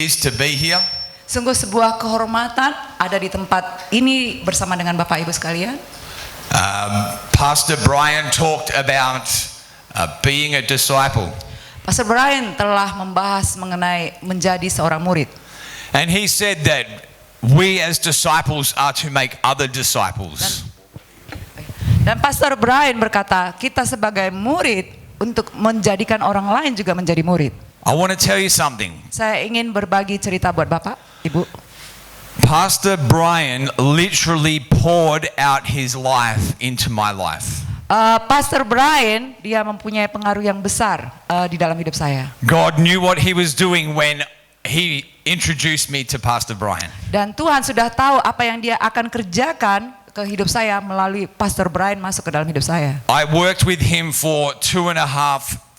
is to be here. Sungguh sebuah kehormatan ada di tempat ini bersama dengan Bapak Ibu sekalian. Pastor Brian talked about being a disciple. Pastor Brian telah membahas mengenai menjadi seorang murid. And he said that we as disciples are to make other disciples. Dan Pastor Brian berkata, kita sebagai murid untuk menjadikan orang lain juga menjadi murid. I want to tell you something. Saya ingin berbagi cerita buat Bapak, Ibu. Pastor Brian literally poured out his life into my life. Pastor Brian, dia mempunyai pengaruh yang besar di dalam hidup saya. God knew what he was doing when he introduced me to Pastor Brian. Dan Tuhan sudah tahu apa yang dia akan kerjakan ke hidup saya melalui Pastor Brian masuk ke dalam hidup saya. I worked with him for 2.5,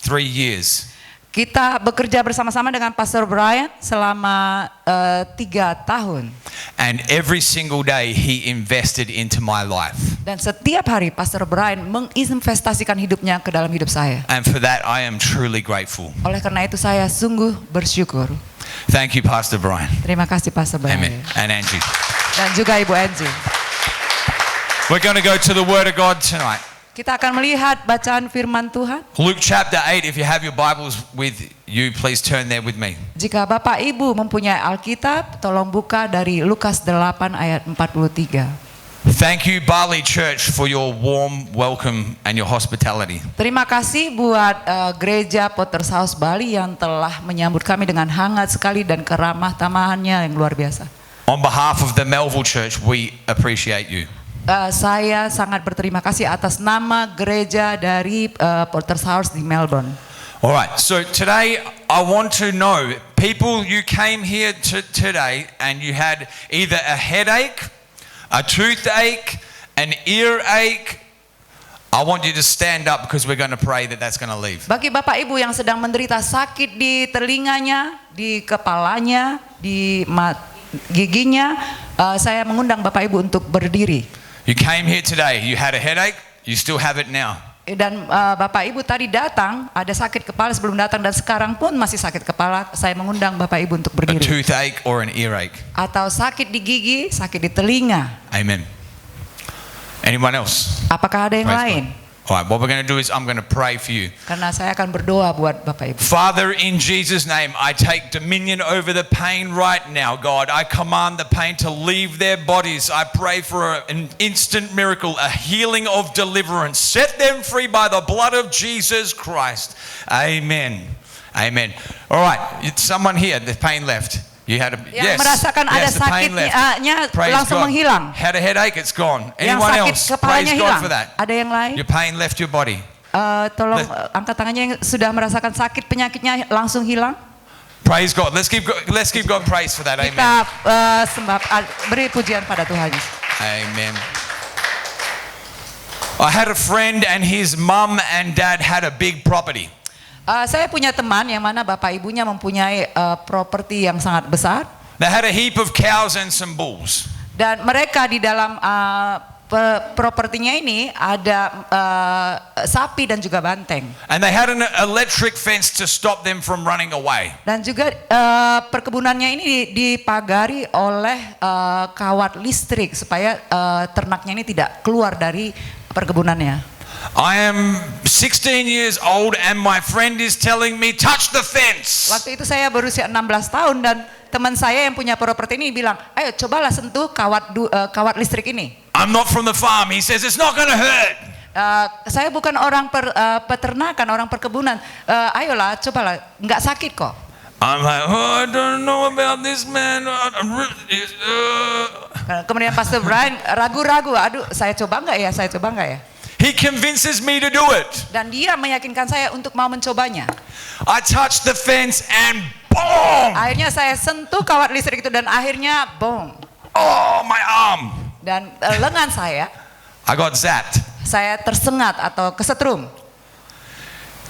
3 years. Kita bekerja bersama-sama dengan Pastor Brian selama 3 tahun. And every single day he invested into my life. Dan setiap hari Pastor Brian menginvestasikan hidupnya ke dalam hidup saya. And for that I am truly grateful. Oleh karena itu saya sungguh bersyukur. Thank you, Pastor Brian. Terima kasih Pastor Brian. Amen. And Angie. Dan juga Ibu Angie. We're going to go to the Word of God tonight. Kita akan melihat bacaan firman Tuhan. Luke chapter 8, if you have your Bibles with you, please turn there with me. Jika Bapak Ibu mempunyai Alkitab, tolong buka dari Lukas 8 ayat 43. Thank you, Bali Church, for your warm welcome and your hospitality. Terima kasih buat gereja Potter's House Bali yang telah menyambut kami dengan hangat sekali dan keramah tamahannya yang luar biasa. On behalf of the Melville Church, we appreciate you. Saya sangat berterima kasih atas nama gereja dari Potter's House di Melbourne. Alright, so today I want to know, people, you came here today and you had either a headache, a toothache, an earache. I want you to stand up because we're going to pray that that's going to leave. Bagi Bapak Ibu yang sedang menderita sakit di telinganya, di kepalanya, di giginya, saya mengundang Bapak Ibu untuk berdiri. You came here today, you had a headache, you still have it now. Dan Bapak Ibu tadi datang, ada sakit kepala sebelum datang dan sekarang pun masih sakit kepala. Saya mengundang Bapak Ibu untuk A berdiri. toothache or an earache. Atau sakit di gigi, sakit di telinga. Amen. Anyone else? Apakah ada yang Praise lain? God. Alright, what we're going to do is I'm going to pray for you. Karena saya akan berdoa buat Bapak Ibu. Father, in Jesus' name, I take dominion over the pain right now, God. I command the pain to leave their bodies. I pray for an instant miracle, a healing of deliverance. Set them free by the blood of Jesus Christ. Amen. Amen. All right, someone here, the pain left. You had a Yang merasakan ada the pain sakitnya Praise langsung God. menghilang. Had a headache, it's gone. Yang Anyone sakit else? kepalanya Praise hilang. God for that. Ada yang lain? Your pain left your body. Tolong angkat tangannya yang sudah merasakan sakit penyakitnya langsung hilang. Praise God. Let's give God praise for that. Amen. Kita beri pujian pada Tuhan. Amen. I had a friend and his mum and dad had a big property. Saya punya teman yang mana bapak ibunya mempunyai properti yang sangat besar. They had a heap of cows and some bulls. Dan mereka di dalam propertinya ini ada sapi dan juga banteng. And they had an electric fence to stop them from running away. Dan juga perkebunannya ini dipagari oleh kawat listrik supaya ternaknya ini tidak keluar dari perkebunannya. I am 16 years old and my friend is telling me touch the fence. Waktu itu saya berusia 16 tahun dan teman saya yang punya properti ini bilang, ayo cobalah sentuh kawat listrik ini. I'm not from the farm. He says it's not going to hurt. Saya bukan orang peternakan, orang perkebunan. Ayolah, cobalah, nggak sakit kok. I'm like, oh, I don't know about this man. Kemudian Pastor Brian ragu-ragu, aduh, saya coba nggak ya? He convinces me to do it. Dan dia meyakinkan saya untuk mau mencobanya. I touch the fence and boom! Akhirnya saya sentuh kawat listrik itu dan akhirnya boom. Oh, my arm. Dan lengan saya zapped. Saya tersengat atau kesetrum.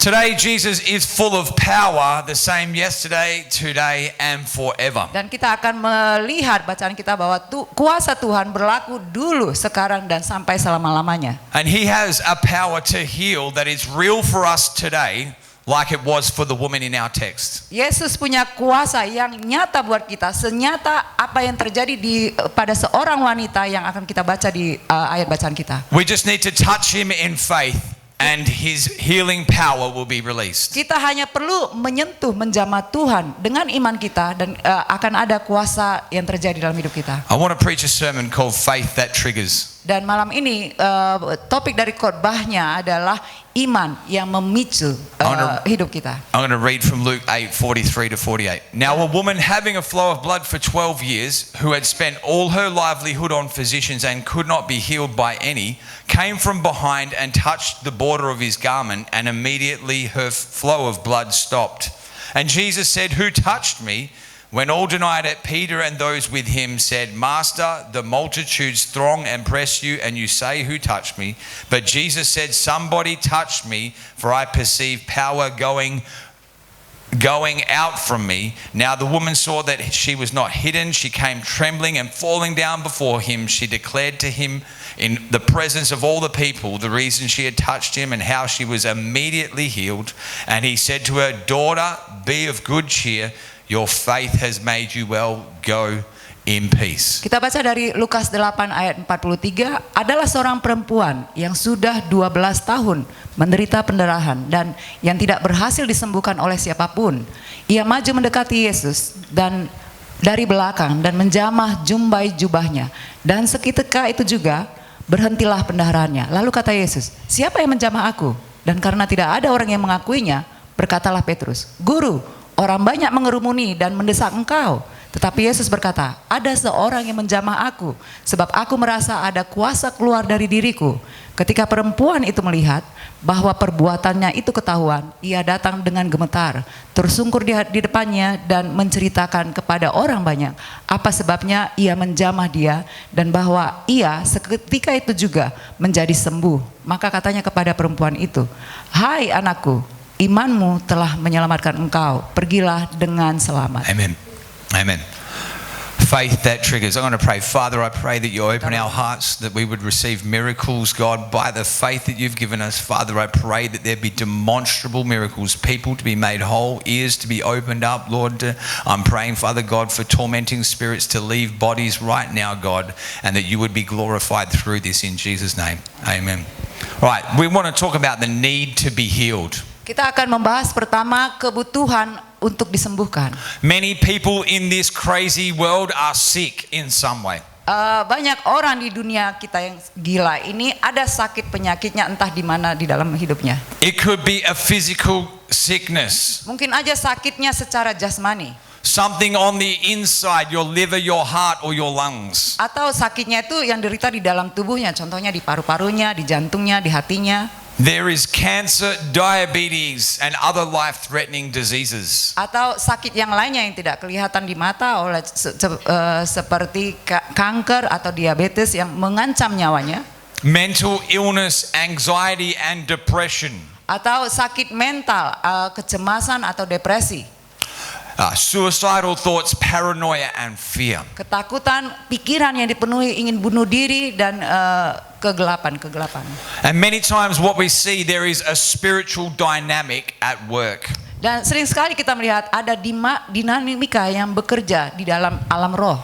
Today Jesus is full of power, the same yesterday, today and forever. Dan kita akan melihat bacaan kita bahwa kuasa Tuhan berlaku dulu, sekarang dan sampai selama-lamanya. And he has a power to heal that is real for us today, like it was for the woman in our text. Yesus punya kuasa yang nyata buat kita, senyata apa yang terjadi pada seorang wanita yang akan kita baca di ayat bacaan kita. We just need to touch him in faith and his healing power will be released. Kita hanya perlu menyentuh, menjamah Tuhan dengan iman kita dan akan ada kuasa yang terjadi dalam hidup kita. I want to preach a sermon called Faith That Triggers. Dan malam ini topik dari khotbahnya adalah iman yang memicu hidup kita. I'm going to read from Luke 8:43 to 48. Now a woman having a flow of blood for 12 years, who had spent all her livelihood on physicians and could not be healed by any, came from behind and touched the border of his garment, and immediately her flow of blood stopped. And Jesus said, "Who touched me?" When all denied it, Peter and those with him said, "Master, the multitudes throng and press you, and you say, 'Who touched me?' But Jesus said, 'Somebody touched me, for I perceive power going out from me.' Now the woman saw that she was not hidden. She came trembling and falling down before him. She declared to him in the presence of all the people the reason she had touched him and how she was immediately healed. And he said to her, 'Daughter, be of good cheer. Your faith has made you well. Go in peace.'" Kita baca dari Lukas 8 ayat 43, adalah seorang perempuan yang sudah 12 tahun menderita pendarahan dan yang tidak berhasil disembuhkan oleh siapapun. Ia maju mendekati Yesus dan dari belakang dan menjamah jumbai jubahnya, dan seketika itu juga berhentilah pendarahannya. Lalu kata Yesus, "Siapa yang menjamah aku?" Dan karena tidak ada orang yang mengakuinya, berkatalah Petrus, "Guru, orang banyak mengerumuni dan mendesak engkau." Tetapi Yesus berkata, "Ada seorang yang menjamah aku, sebab aku merasa ada kuasa keluar dari diriku." Ketika perempuan itu melihat bahwa perbuatannya itu ketahuan, ia datang dengan gemetar, tersungkur di depannya dan menceritakan kepada orang banyak apa sebabnya ia menjamah dia, dan bahwa ia seketika itu juga menjadi sembuh. Maka katanya kepada perempuan itu, "Hai anakku, imanmu telah menyelamatkan engkau. Pergilah dengan selamat." Amen. Amen. Faith that triggers. I'm going to pray. Father, I pray that you open our hearts, that we would receive miracles, God, by the faith that you've given us. Father, I pray that there be demonstrable miracles, people to be made whole, ears to be opened up, Lord. I'm praying, Father God, for tormenting spirits to leave bodies right now, God, and that you would be glorified through this in Jesus' name. Amen. Right, we want to talk about the need to be healed. Kita akan membahas pertama kebutuhan untuk disembuhkan. Many people in this crazy world are sick in some way. Banyak orang di dunia kita yang gila ini ada sakit penyakitnya entah di mana di dalam hidupnya. It could be a physical sickness. Mungkin aja sakitnya secara jasmani. Something on the inside, your liver, your heart, or your lungs. Atau sakitnya itu yang derita di dalam tubuhnya, contohnya di paru-parunya, di jantungnya, di hatinya. There is cancer, diabetes, and other life-threatening diseases. Atau sakit yang lainnya yang tidak kelihatan di mata oleh seperti kanker atau diabetes yang mengancam nyawanya. Mental illness, anxiety, and depression. Atau sakit mental, kecemasan atau depresi. Suicidal thoughts, paranoia, and fear. Ketakutan, pikiran yang dipenuhi ingin bunuh diri dan kegelapan. And many times what we see, there is a spiritual dynamic at work. Dan sering sekali kita melihat ada dinamika yang bekerja di dalam alam roh.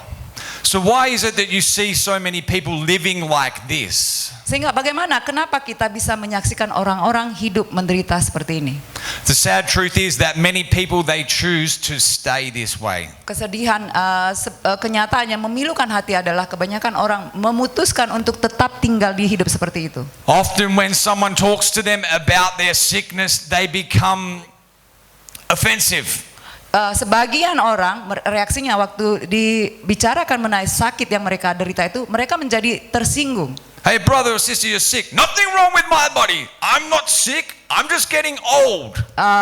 So why is it that you see so many people living like this? Sehingga bagaimana, kenapa kita bisa menyaksikan orang-orang hidup menderita seperti ini? The sad truth is that many people, they choose to stay this way. Kesedihan, kenyataannya memilukan hati adalah kebanyakan orang memutuskan untuk tetap tinggal di hidup seperti itu. Often when someone talks to them about their sickness, they become offensive. Sebagian orang reaksinya waktu dibicarakan mengenai sakit yang mereka derita itu, mereka menjadi tersinggung. Hey brother or sister, you're sick. Nothing wrong with my body. I'm not sick. I'm just getting old.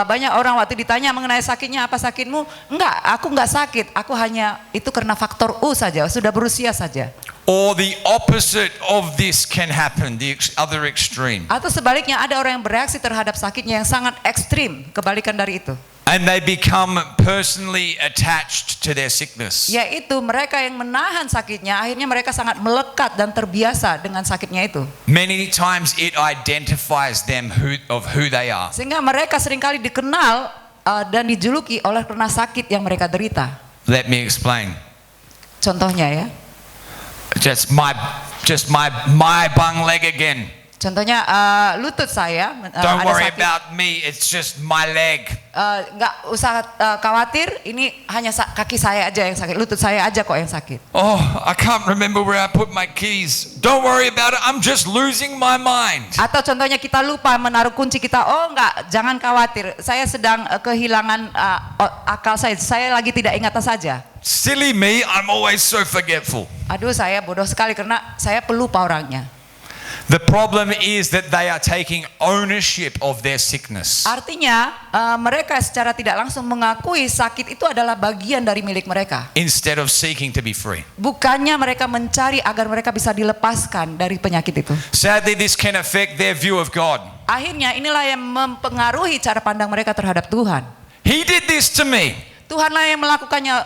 Banyak orang waktu ditanya mengenai sakitnya, apa sakitmu? Enggak, aku enggak sakit. Aku hanya itu karena faktor U saja, sudah berusia saja. Or the opposite of this can happen, the other extreme. Atau sebaliknya ada orang yang bereaksi terhadap sakitnya yang sangat ekstrim, kebalikan dari itu. And they become personally attached to their sickness. Yaitu mereka yang menahan sakitnya, akhirnya mereka sangat melekat dan terbiasa dengan sakitnya itu. Many times it identifies them of who they are. Sehingga mereka seringkali dikenal dan dijuluki oleh karena sakit yang mereka derita. Let me explain. Contohnya ya. Just my bung leg again. Contohnya lutut saya Don't ada worry sakit. about me, it's just my leg. Nggak usah khawatir, ini hanya kaki saya aja yang sakit, lutut saya aja kok yang sakit. Oh, I can't remember where I put my keys. Don't worry about it, I'm just losing my mind. Atau contohnya kita lupa menaruh kunci kita, oh enggak, jangan khawatir, saya sedang kehilangan akal saya lagi tidak ingatan saja. Silly me, I'm always so forgetful. Aduh, saya bodoh sekali karena saya pelupa orangnya. The problem is that they are taking ownership of their sickness. Artinya mereka secara tidak langsung mengakui sakit itu adalah bagian dari milik mereka. Instead of seeking to be free. Bukannya mereka mencari agar mereka bisa dilepaskan dari penyakit itu. Sadly, this can affect their view of God. Akhirnya inilah yang mempengaruhi cara pandang mereka terhadap Tuhan. He did this to me. Tuhanlah yang melakukannya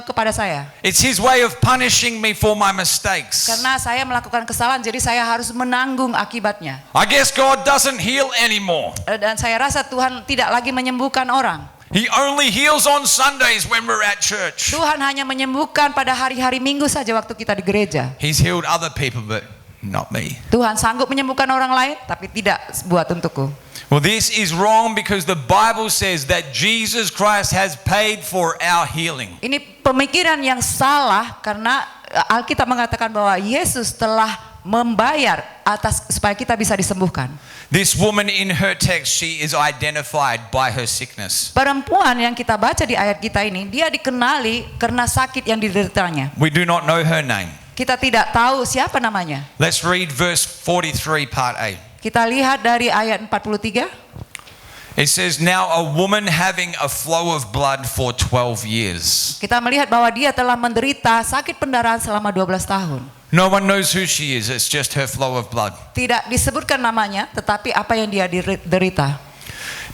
kepada saya. It's His way of punishing me for my mistakes. Karena saya melakukan kesalahan, jadi saya harus menanggung akibatnya. I guess God doesn't heal anymore. Dan saya rasa Tuhan tidak lagi menyembuhkan orang. He only heals on Sundays when we're at church. Tuhan hanya menyembuhkan pada hari-hari Minggu saja waktu kita di gereja. He's healed other people, but not me. Tuhan sanggup menyembuhkan orang lain, tapi tidak buat untukku. Well, this is wrong because the Bible says that Jesus Christ has paid for our healing. Ini pemikiran yang salah karena Alkitab mengatakan bahwa Yesus telah membayar atas supaya kita bisa disembuhkan. This woman in her text, she is identified by her sickness. Perempuan yang kita baca di ayat kita ini, dia dikenali karena sakit yang dideritanya. We do not know her name. Kita tidak tahu siapa namanya. Let's read verse 43, part A. Kita lihat dari ayat 43. It says, now a woman having a flow of blood for 12 years. Kita melihat bahwa dia telah menderita sakit pendarahan selama 12 tahun. No one knows who she is, it's just her flow of blood. Tidak disebutkan namanya, tetapi apa yang dia derita.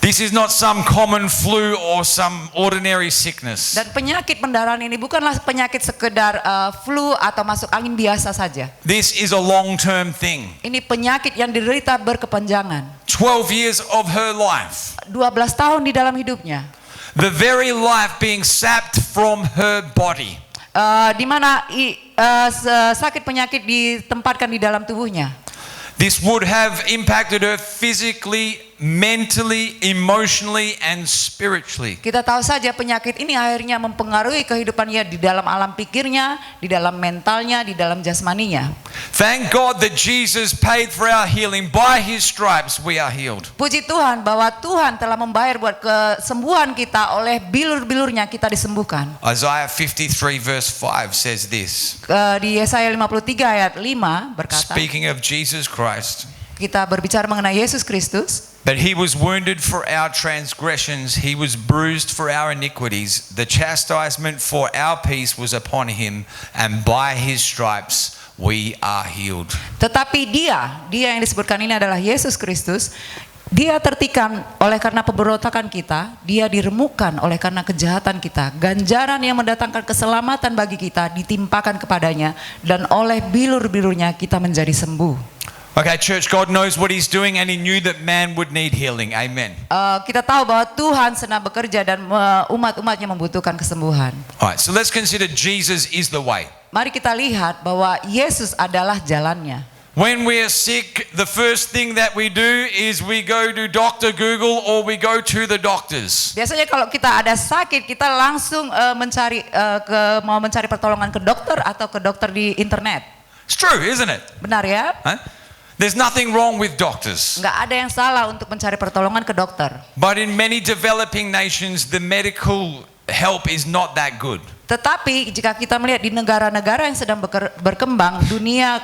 This is not some common flu or some ordinary sickness. Dan penyakit pendarahan ini bukanlah penyakit sekedar flu atau masuk angin biasa saja. This is a long-term thing. Ini penyakit yang diderita berkepanjangan. 12 years of her life. 12 tahun di dalam hidupnya. The very life being sapped from her body. Di mana sakit penyakit ditempatkan di dalam tubuhnya. This would have impacted her physically, mentally, emotionally, and spiritually. Kita tahu saja penyakit ini akhirnya mempengaruhi kehidupannya di dalam alam pikirnya, di dalam mentalnya, di dalam jasmaninya. Thank God that Jesus paid for our healing. By His stripes we are healed. Puji Tuhan bahwa Tuhan telah membayar buat kesembuhan kita, oleh bilur-bilurnya kita disembuhkan. Isaiah 53 verse 5 says this. Di Yesaya 53 ayat 5 berkata, Speaking of Jesus Christ. kita berbicara mengenai Yesus Kristus. But He was wounded for our transgressions, He was bruised for our iniquities. The chastisement for our peace was upon Him, and by His stripes we are healed. Tetapi dia yang disebutkan ini adalah Yesus Kristus. Dia tertikam oleh karena pemberontakan kita, dia diremukkan oleh karena kejahatan kita. Ganjaran yang mendatangkan keselamatan bagi kita ditimpakan kepadanya, dan oleh bilur-bilurnya kita menjadi sembuh. Okay, church, God knows what He's doing and He knew that man would need healing. Amen. Kita tahu bahwa Tuhan sedang bekerja dan umat-umatnya membutuhkan kesembuhan. All right, so let's consider Jesus is the way. Mari kita lihat bahwa Yesus adalah jalannya. When we are sick, the first thing that we do is we go to Dr. Google or we go to the doctors. Biasanya kalau kita ada sakit, kita langsung mau mencari pertolongan ke dokter atau ke dokter di internet. It's true, isn't it? Benar ya? Huh? There's nothing wrong with doctors. Nggak ada yang salah untuk mencari pertolongan ke dokter. But in many developing nations, the medical help is not that good. Tetapi jika kita melihat di negara-negara yang sedang berkembang, dunia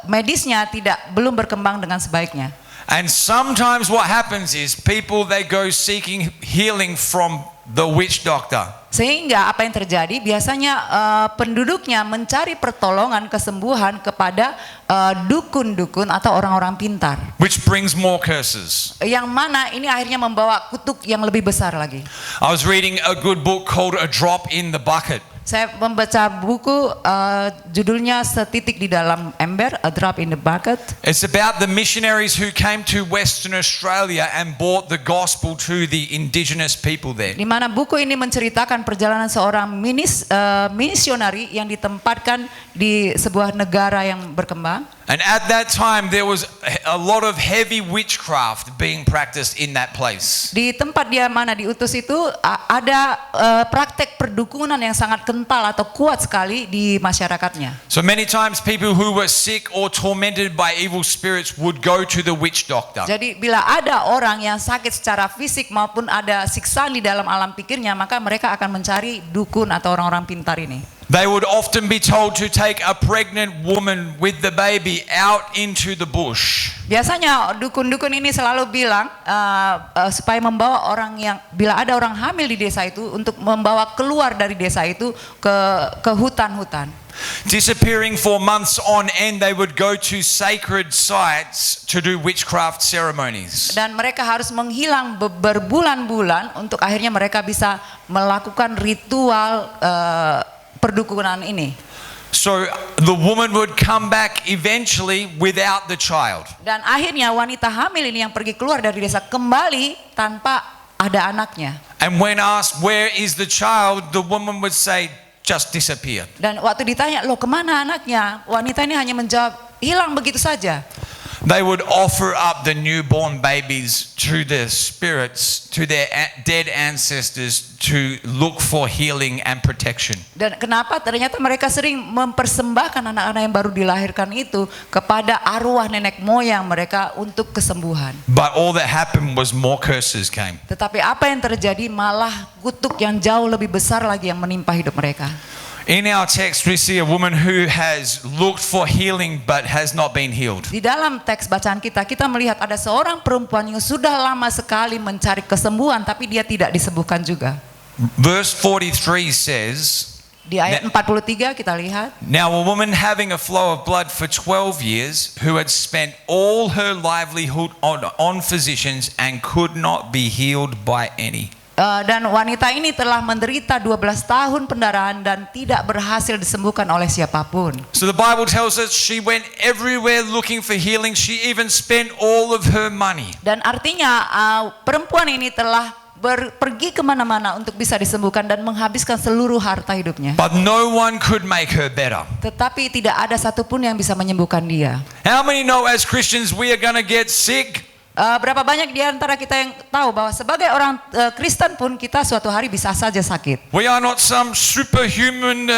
medisnya belum berkembang dengan sebaiknya. And sometimes what happens is people, they go seeking healing from the witch doctor. Sehingga apa yang terjadi biasanya penduduknya mencari pertolongan kesembuhan kepada dukun-dukun atau orang-orang pintar. Which brings more curses. Yang mana ini akhirnya membawa kutuk yang lebih besar lagi. I was reading a good book called A Drop in the Bucket. Saya membaca buku judulnya Setitik di dalam Ember, A Drop in the Bucket. It's about the missionaries who came to Western Australia and brought the gospel to the indigenous people there. Di mana buku ini menceritakan perjalanan seorang misionari yang ditempatkan di sebuah negara yang berkembang. And at that time there was a lot of heavy witchcraft being practiced in that place. Di tempat dia mana diutus itu ada praktek perdukunan yang sangat kental atau kuat sekali di masyarakatnya. So many times people who were sick or tormented by evil spirits would go to the witch doctor. Jadi bila ada orang yang sakit secara fisik maupun ada siksaan di dalam alam pikirnya, maka mereka akan mencari dukun atau orang-orang pintar ini. They would often be told to take a pregnant woman with the baby out into the bush. Biasanya dukun-dukun ini selalu bilang supaya membawa orang yang bila ada orang hamil di desa itu untuk membawa keluar dari desa itu ke hutan-hutan. Disappearing for months on end, they would go to sacred sites to do witchcraft ceremonies. Dan mereka harus menghilang berbulan-bulan untuk akhirnya mereka bisa melakukan ritual perdukunan ini. So the woman would come back eventually without the child. Dan akhirnya wanita hamil ini yang pergi keluar dari desa kembali tanpa ada anaknya. And when asked where is the child, the woman would say just disappeared. Dan waktu ditanya, loh kemana anaknya? Wanita ini hanya menjawab, hilang begitu saja. They would offer up the newborn babies to the spirits, to their dead ancestors to look for healing and protection. Dan kenapa ternyata mereka sering mempersembahkan anak-anak yang baru dilahirkan itu kepada arwah nenek moyang mereka untuk kesembuhan. But all that happened was more curses came. Tetapi apa yang terjadi malah kutuk yang jauh lebih besar lagi yang menimpa hidup mereka. In our text we see a woman who has looked for healing but has not been healed. Di dalam teks bacaan kita melihat ada seorang perempuan yang sudah lama sekali mencari kesembuhan tapi dia tidak disembuhkan juga. Verse 43 says, Di ayat 43 kita lihat, now a woman having a flow of blood for 12 years who had spent all her livelihood on physicians and could not be healed by any. Dan wanita ini telah menderita 12 tahun pendarahan dan tidak berhasil disembuhkan oleh siapapun. So the Bible tells us she went everywhere looking for healing. She even spent all of her money. Dan artinya perempuan ini telah pergi kemana-mana untuk bisa disembuhkan dan menghabiskan seluruh harta hidupnya. But no one could make her better. Tetapi tidak ada satupun yang bisa menyembuhkan dia. How many know as Christians we are going to get sick? Berapa banyak di antara kita yang tahu bahwa sebagai orang Kristen pun kita suatu hari bisa saja sakit. We are not some superhuman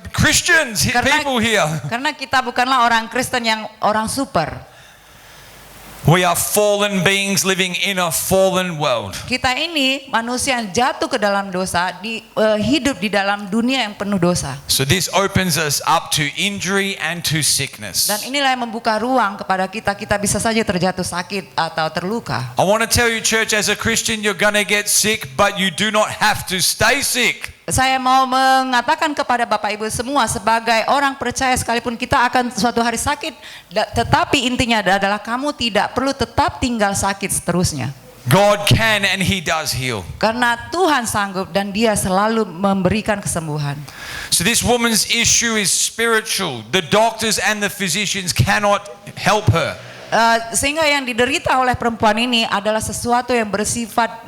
Christians, people here. Karena kita bukanlah orang Kristen yang orang super. We are fallen beings living in a fallen world. Kita ini manusia yang jatuh ke dalam dosa, hidup di dalam dunia yang penuh dosa. So this opens us up to injury and to sickness. Dan inilah yang membuka ruang kepada kita bisa saja terjatuh sakit atau terluka. I want to tell you, church, as a Christian, you're going to get sick, but you do not have to stay sick. Saya mau mengatakan kepada Bapak Ibu semua, sebagai orang percaya sekalipun kita akan suatu hari sakit, tetapi intinya adalah kamu tidak perlu tetap tinggal sakit seterusnya. God can and He does heal. Karena Tuhan sanggup dan Dia selalu memberikan kesembuhan. So this woman's issue is spiritual. The doctors and the physicians cannot help her. Sehingga yang diderita oleh perempuan ini adalah sesuatu yang bersifat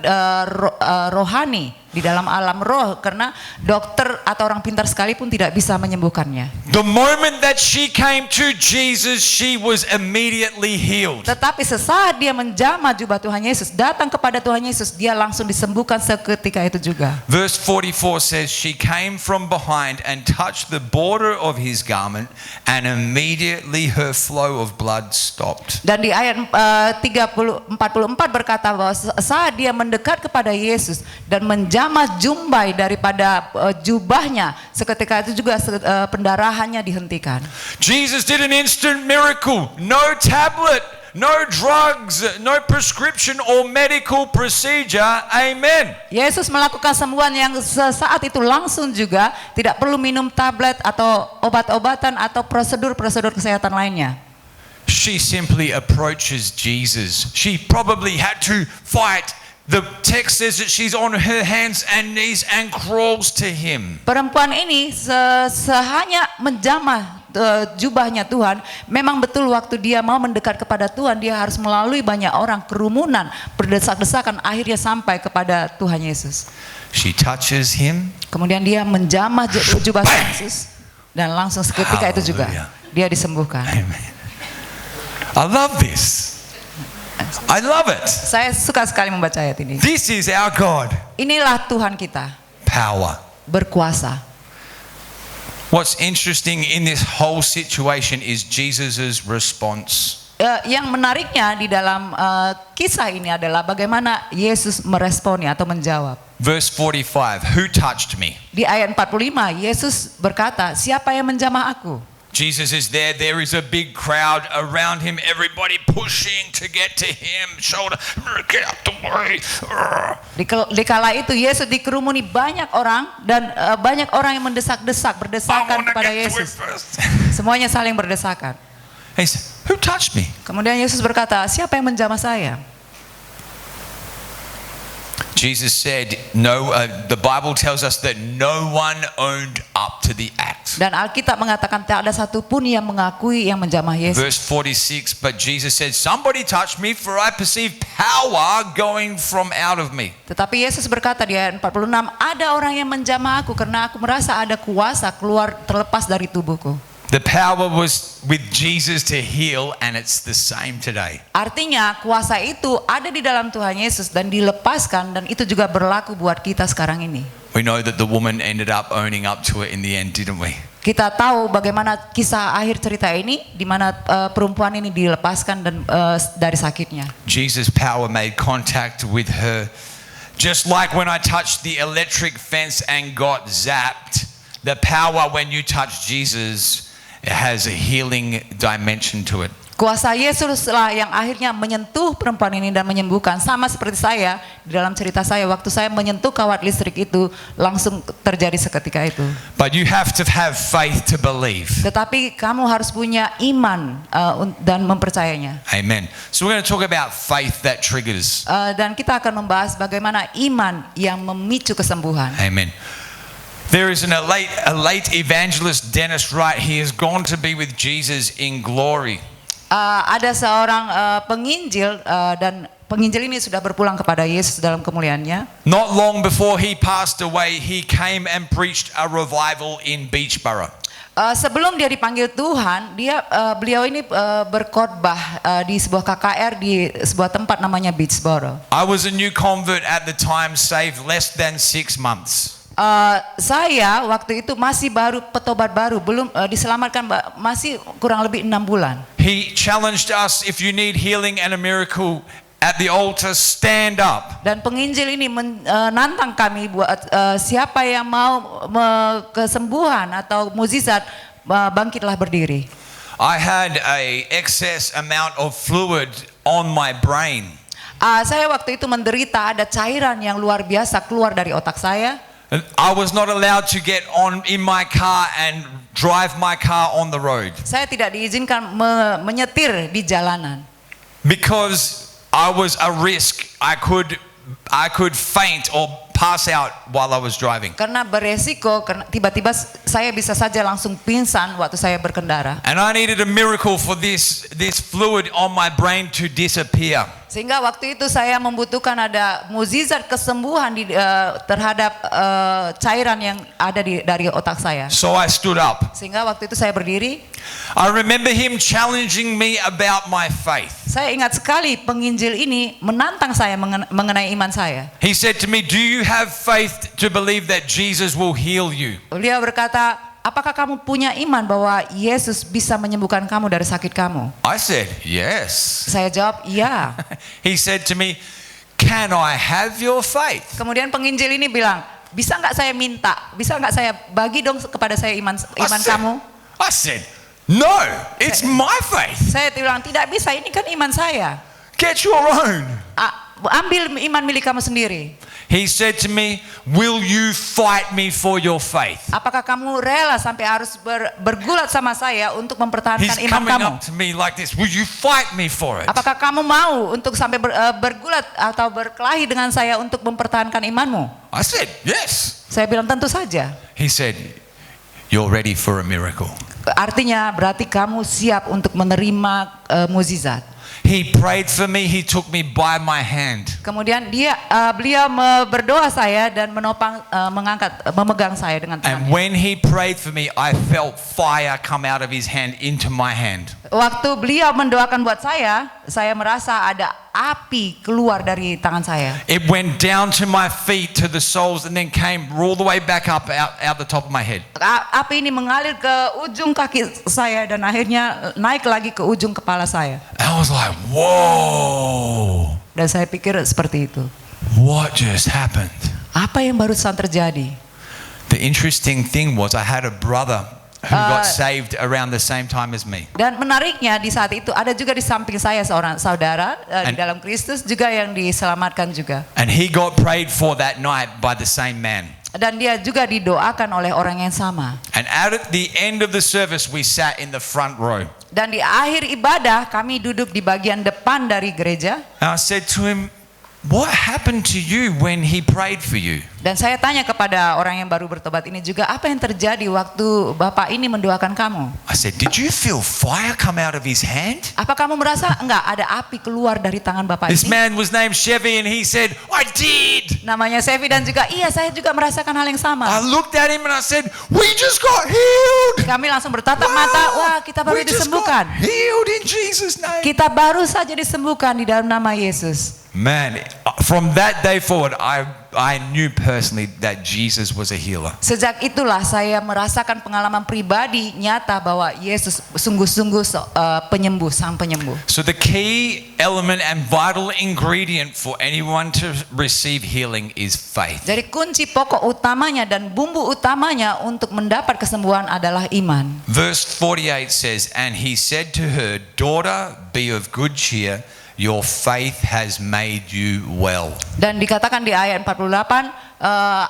rohani di dalam alam roh, karena dokter atau orang pintar sekalipun tidak bisa menyembuhkannya. The moment that she came to Jesus, she was immediately healed. Tetapi sesaat dia menjamah jubah Tuhan Yesus, datang kepada Tuhan Yesus, dia langsung disembuhkan seketika itu juga. Verse 44 says she came from behind and touched the border of his garment, and immediately her flow of blood stopped. Dan di ayat 44 berkata bahwa saat dia mendekat kepada Yesus dan menjamah jumbai daripada jubahnya, seketika itu juga pendarahannya dihentikan. Jesus did an instant miracle. No tablet, no drugs, no prescription or medical procedure. Amen. Yesus melakukan sembuhan yang sesaat itu langsung juga, tidak perlu minum tablet atau obat-obatan atau prosedur-prosedur kesehatan lainnya. She simply approaches Jesus. She probably had to fight. The text says that she's on her hands and knees and crawls to him. Perempuan ini hanya menjamah jubahnya Tuhan. Memang betul waktu dia mau mendekat kepada Tuhan, dia harus melalui banyak orang, kerumunan, berdesak-desakan, akhirnya sampai kepada Tuhan Yesus. She touches him. Kemudian dia menjamah jubah Yesus dan langsung seketika itu juga dia disembuhkan. Amen. I love this. I love it. Saya suka sekali membaca ayat ini. This is our God. Inilah Tuhan kita, Power. berkuasa. What's interesting in this whole situation is Jesus' response. Yang menariknya di dalam kisah ini adalah bagaimana Yesus meresponnya atau menjawab. Verse 45, who touched me? Di ayat 45, Yesus berkata, siapa yang menjamah aku? Jesus is there. There is a big crowd around him. Everybody pushing to get to him. Shoulder, get out the way. Di kala itu Yesus dikerumuni banyak orang dan banyak orang yang mendesak-desak, berdesakan kepada Yesus. Semuanya saling berdesakan. He said, who touched me? Kemudian Yesus berkata, siapa yang menjamah saya? Jesus said, no. The Bible tells us that no one owned up to the act. Dan Alkitab mengatakan tak ada satupun yang mengakui yang menjamah Yesus. Verse 46, but Jesus said, somebody touched me, for I perceive power going from out of me. Tetapi Yesus berkata di ayat 46, ada orang yang menjamah aku karena aku merasa ada kuasa keluar terlepas dari tubuhku. The power was with Jesus to heal, and it's the same today. Artinya kuasa itu ada di dalam Tuhan Yesus dan dilepaskan, dan itu juga berlaku buat kita sekarang ini. We know that the woman ended up owning up to it in the end, didn't we? Kita tahu bagaimana kisah akhir cerita ini, di mana perempuan ini dilepaskan dan dari sakitnya. Jesus' power made contact with her, just like when I touched the electric fence and got zapped. The power when you touch Jesus, it has a healing dimension to it. Kuasa Yesus lah yang akhirnya menyentuh perempuan ini dan menyembuhkan. Sama seperti saya, di dalam cerita saya, waktu saya menyentuh kawat listrik itu, langsung terjadi seketika itu. But you have to have faith to believe. Tetapi kamu harus punya iman dan mempercayainya. Amen. So we're going to talk about faith that triggers. Dan kita akan membahas bagaimana iman yang memicu kesembuhan. Amen. There is a late evangelist, Dennis Wright. He has gone to be with Jesus in glory. Ada seorang penginjil dan penginjil ini sudah berpulang kepada Yesus dalam kemuliaannya. Not long before he passed away, he came and preached a revival in Beachboro. Sebelum dia dipanggil Tuhan, beliau ini berkhotbah di sebuah KKR di sebuah tempat namanya Beachboro. I was a new convert at the time, saved less than 6 months. Saya waktu itu masih baru petobat baru, belum diselamatkan, masih kurang lebih 6 bulan. He challenged us, if you need healing and a miracle at the altar, stand up. Dan penginjil ini menantang kami buat siapa yang mau kesembuhan atau mukjizat, bangkitlah berdiri. I had a excess amount of fluid on my brain. Saya waktu itu menderita ada cairan yang luar biasa keluar dari otak saya. I was not allowed to get on in my car and drive my car on the road. Saya tidak diizinkan menyetir di jalanan. Because I was a risk. I could faint or pass out while I was driving. Karena beresiko, karena tiba-tiba saya bisa saja langsung pingsan waktu saya berkendara. And I needed a miracle for this fluid on my brain to disappear. Sehingga waktu itu saya membutuhkan ada mukjizat kesembuhan terhadap cairan yang ada dari otak saya. So I stood up. Sehingga waktu itu saya berdiri. I remember him challenging me about my faith. Saya ingat sekali penginjil ini menantang saya mengenai iman saya. He said to me, "Do you have faith to believe that Jesus will heal you?" Beliau berkata, apakah kamu punya iman bahwa Yesus bisa menyembuhkan kamu dari sakit kamu? I said, "Yes." Saya jawab, iya. He said to me, "Can I have your faith?" Kemudian penginjil ini bilang, bisa nggak saya minta? Bisa nggak saya bagi dong kepada saya iman kamu? I said, No, it's my faith. Saya bilang, tidak bisa, ini kan iman saya. Get your own. Ambil iman milik kamu sendiri. He said to me, will you fight me for your faith? Apakah kamu rela sampai harus bergulat sama saya untuk He's mempertahankan iman coming kamu? up to me like this. Will you fight me for it? Apakah kamu mau untuk sampai bergulat atau berkelahi dengan saya untuk mempertahankan imanmu? I said, yes. Saya bilang tentu saja. He said, you're ready for a miracle. Artinya berarti kamu siap untuk menerima mukjizat. He prayed for me. He took me by my hand. Kemudian beliau berdoa saya dan memegang saya dengan And tangannya. when he prayed for me, I felt fire come out of his hand into my hand. Waktu beliau mendoakan buat saya merasa ada api keluar dari tangan saya. It went down to my feet, to the soles, and then came all the way back up out the top of my head. Api ini mengalir ke ujung kaki saya dan akhirnya naik lagi ke ujung kepala saya. I was like, whoa, Dan saya pikir seperti itu. what just happened? Apa yang barusan terjadi? The interesting thing was I had a brother who got saved around the same time as me. Dan menariknya di saat itu ada juga di samping saya seorang saudara di dalam Kristus juga yang diselamatkan juga. And he got prayed for that night by the same man. Dan dia juga didoakan oleh orang yang sama. And at the end of the service, we sat in the front row. Dan di akhir ibadah kami duduk di bagian depan dari gereja. And I said to him, what happened to you when he prayed for you? Dan saya tanya kepada orang yang baru bertobat ini juga, apa yang terjadi waktu Bapak ini mendoakan kamu? I said, did you feel fire come out of his hand? Apa kamu merasa enggak ada api keluar dari tangan Bapak This ini? man was named Chevy and he said, I did. Namanya Sevi dan juga iya saya juga merasakan hal yang I sama. looked at him and I said, we just got healed. Kami langsung bertatap mata, wah kita baru We just disembuhkan. got healed in Jesus' name. Kita baru saja disembuhkan di dalam nama Yesus. Man, from that day forward, I knew personally that Jesus was a healer. Sejak itulah saya merasakan pengalaman pribadi nyata bahwa Yesus sungguh-sungguh penyembuh, sang penyembuh. So the key element and vital ingredient for anyone to receive healing is faith. Jadi kunci pokok utamanya dan bumbu utamanya untuk mendapat kesembuhan adalah iman. Verse 48 says, and he said to her, daughter, be of good cheer. Your faith has made you well. Dan dikatakan di ayat 48,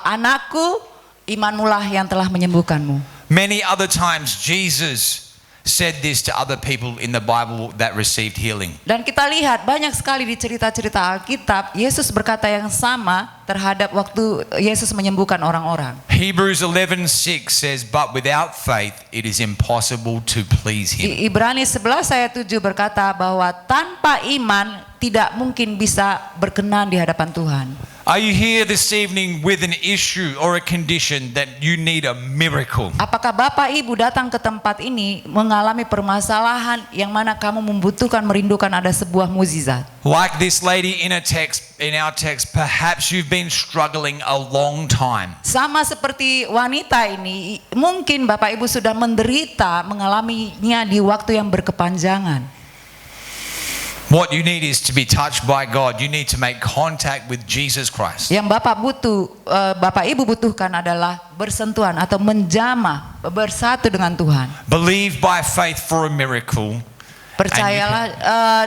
anakku, imanmu lah yang telah menyembuhkanmu. Many other times Jesus said this to other people in the Bible that received healing. Dan kita lihat banyak sekali di cerita-cerita Alkitab, Yesus berkata yang sama terhadap waktu Yesus menyembuhkan orang-orang. Hebrews 11:6 says, but without faith it is impossible to please him. Di Ibrani 11 ayat 7 berkata bahwa tanpa iman tidak mungkin bisa berkenan di hadapan Tuhan. Are you here this evening with an issue or a condition that you need a miracle? Apakah Bapak Ibu datang ke tempat ini mengalami permasalahan yang mana kamu membutuhkan, merindukan ada sebuah mukjizat? Like this lady in our text, perhaps you've been struggling a long time. Sama seperti wanita ini, mungkin Bapak Ibu sudah menderita mengalaminya di waktu yang berkepanjangan. What you need is to be touched by God. You need to make contact with Jesus Christ. Yang Bapak Ibu butuhkan adalah bersentuhan atau menjamah, bersatu dengan Tuhan. Believe by faith for a miracle. Percayalah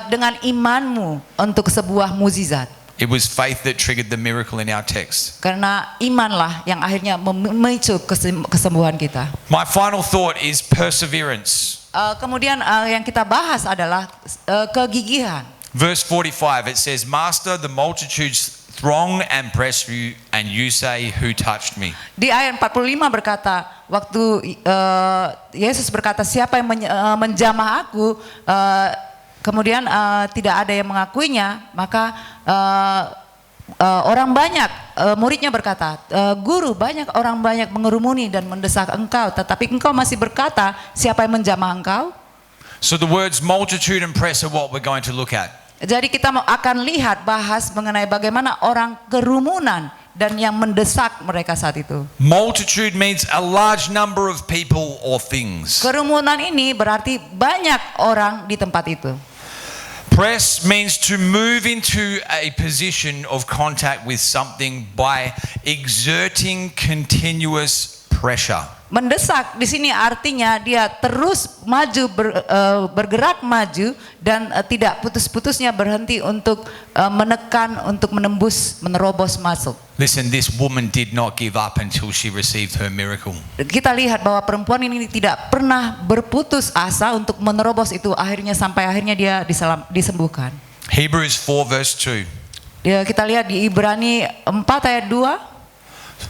dengan imanmu untuk sebuah mukjizat. It was faith that triggered the miracle in our text. Karena imanlah yang akhirnya memicu kesembuhan kita. My final thought is perseverance. Kemudian yang kita bahas adalah kegigihan. Verse 45, it says, Master, the multitudes throng and press you, and you say, who touched me? Di ayat 45 berkata, waktu Yesus berkata, siapa yang menjamah aku, kemudian tidak ada yang mengakuinya, maka orang banyak, muridnya berkata, guru, orang banyak mengerumuni dan mendesak engkau, tetapi engkau masih berkata, siapa yang menjamah engkau? So the words multitude and press are what we're going to look at. Jadi kita akan lihat, bahas mengenai bagaimana orang kerumunan dan yang mendesak mereka saat itu. Multitude means a large number of people or things. Kerumunan ini berarti banyak orang di tempat itu. Press means to move into a position of contact with something by exerting continuous pressure. Mendesak di sini artinya dia terus maju bergerak maju dan tidak putus-putusnya berhenti untuk menekan, untuk menerobos masuk. Listen, this woman did not give up until she received her miracle. Kita lihat bahwa perempuan ini tidak pernah berputus asa untuk menerobos itu sampai akhirnya dia disembuhkan. Hebrews 4 verse 2. Kita lihat di Ibrani 4 ayat 2.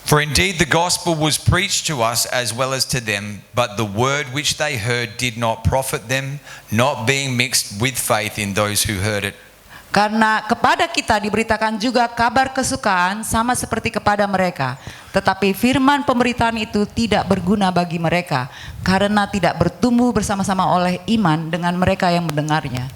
For indeed the gospel was preached to us as well as to them, but the word which they heard did not profit them, not being mixed with faith in those who heard it. Karena kepada kita diberitakan juga kabar kesukaan sama seperti kepada mereka. Tetapi firman pemberitaan itu tidak berguna bagi mereka, karena tidak bertumbuh bersama-sama oleh iman dengan mereka yang mendengarnya.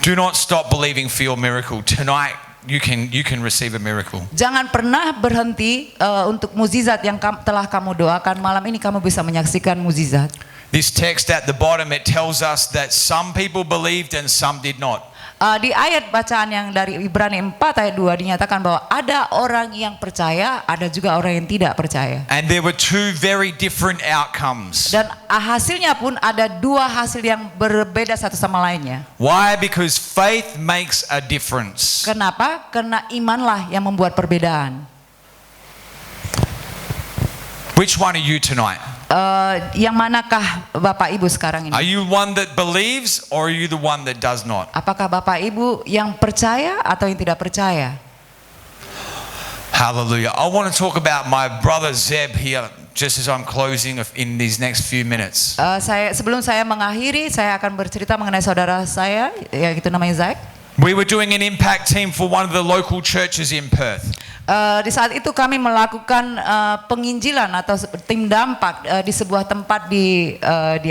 Do not stop believing for your miracle. Tonight you can receive a miracle. Jangan pernah berhenti untuk mukjizat yang telah kamu doakan. Malam ini kamu bisa menyaksikan mukjizat. This text at the bottom, it tells us that some people believed and some did not. Di ayat bacaan yang dari Ibrani 4 ayat 2 dinyatakan bahwa ada orang yang percaya, ada juga orang yang tidak percaya. And there were two very different outcomes. Dan hasilnya pun ada dua hasil yang berbeda satu sama lainnya. Why? Because faith makes a difference. Kenapa? Karena imanlah yang membuat perbedaan. Which one are you tonight? Yang manakah Bapak Ibu sekarang ini? Are you one that believes or are you the one that does not? Apakah Bapak Ibu yang percaya atau yang tidak percaya? Hallelujah. I want to talk about my brother Zeb here just as I'm closing in these next few minutes. Sebelum saya mengakhiri, saya akan bercerita mengenai saudara saya, yang itu namanya Zach. We were doing an impact team for one of the local churches in Perth. Di saat itu kami melakukan penginjilan atau tim dampak di sebuah tempat di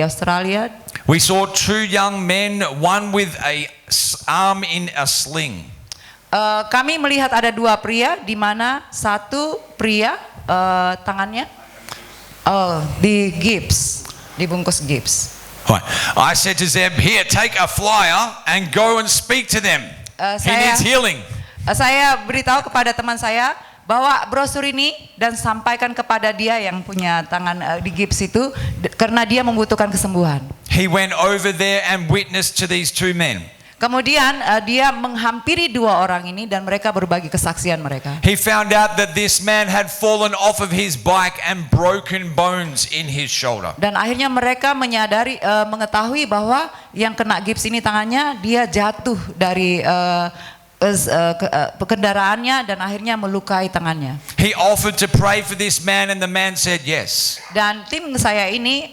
Australia. We saw two young men, one with a arm in a sling. Kami melihat ada dua pria, di mana satu pria tangannya di gips, dibungkus gips. Right. I said to Zeb, here, take a flyer and go and speak to them. He needs healing. Saya beritahu kepada teman saya, bawa brosur ini dan sampaikan kepada dia yang punya tangan di gips itu, karena dia membutuhkan kesembuhan. He went over there and witnessed to these two men. Kemudian dia menghampiri dua orang ini dan mereka berbagi kesaksian mereka. He found out that this man had fallen off of his bike and broken bones in his shoulder. Dan akhirnya mereka mengetahui bahwa yang kena gips ini tangannya, dia jatuh dari kendaraannya dan akhirnya melukai tangannya. He offered to pray for this man and the man said yes. Dan tim saya ini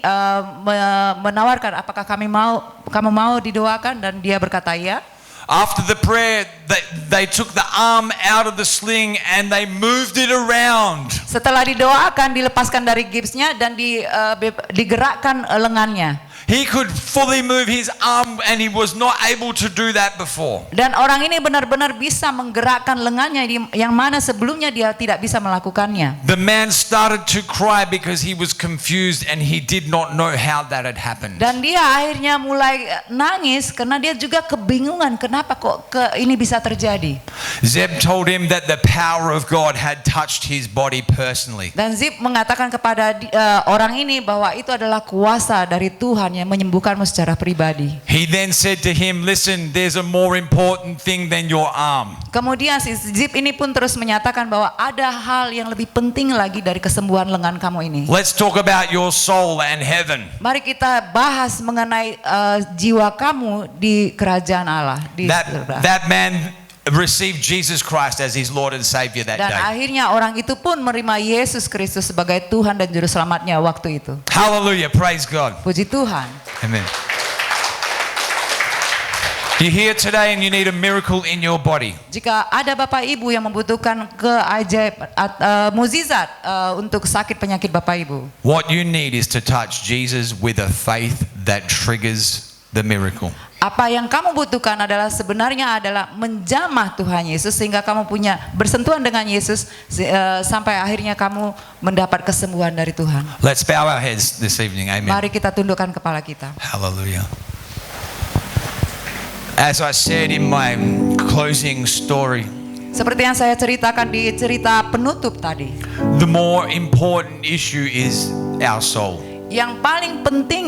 menawarkan, apakah kamu mau didoakan, dan dia berkata ya. After the prayer, they took the arm out of the sling and they moved it around. Setelah didoakan, dilepaskan dari gipsnya dan digerakkan lengannya. He could fully move his arm and he was not able to do that before. Dan orang ini benar-benar bisa menggerakkan lengannya yang mana sebelumnya dia tidak bisa melakukannya. The man started to cry because he was confused and he did not know how that had happened. Dan dia akhirnya mulai nangis karena dia juga kebingungan kenapa kok ini bisa terjadi. Zeb told him that the power of God had touched his body personally. Dan Zeb mengatakan kepada orang ini bahwa itu adalah kuasa dari Tuhan yang menyembuhkanmu secara pribadi. He then said to him, listen, there's a more important thing than your arm. Kemudian si Zeb ini pun terus menyatakan bahwa ada hal yang lebih penting lagi dari kesembuhan lengan kamu ini. Let's talk about your soul and heaven. Mari kita bahas mengenai jiwa kamu di kerajaan Allah. That man received Jesus Christ as his Lord and Savior that Dan day. akhirnya orang itu pun menerima Yesus Kristus sebagai Tuhan dan Juru Selamatnya waktu itu. Hallelujah, praise God. Puji Tuhan. Amen. You're here today and you need a miracle in your body. Jika ada Bapak Ibu yang membutuhkan mukjizat untuk sakit penyakit Bapak Ibu, What you need is to touch Jesus with a faith that triggers the miracle. apa yang kamu butuhkan sebenarnya adalah menjamah Tuhan Yesus sehingga kamu bersentuhan dengan Yesus sampai akhirnya kamu mendapat kesembuhan dari Tuhan. Let's bow our heads this evening. Amen. Mari kita tundukkan kepala kita. Hallelujah. As I said in my closing story, Seperti yang saya ceritakan di cerita penutup tadi, the more important issue is our soul. yang paling penting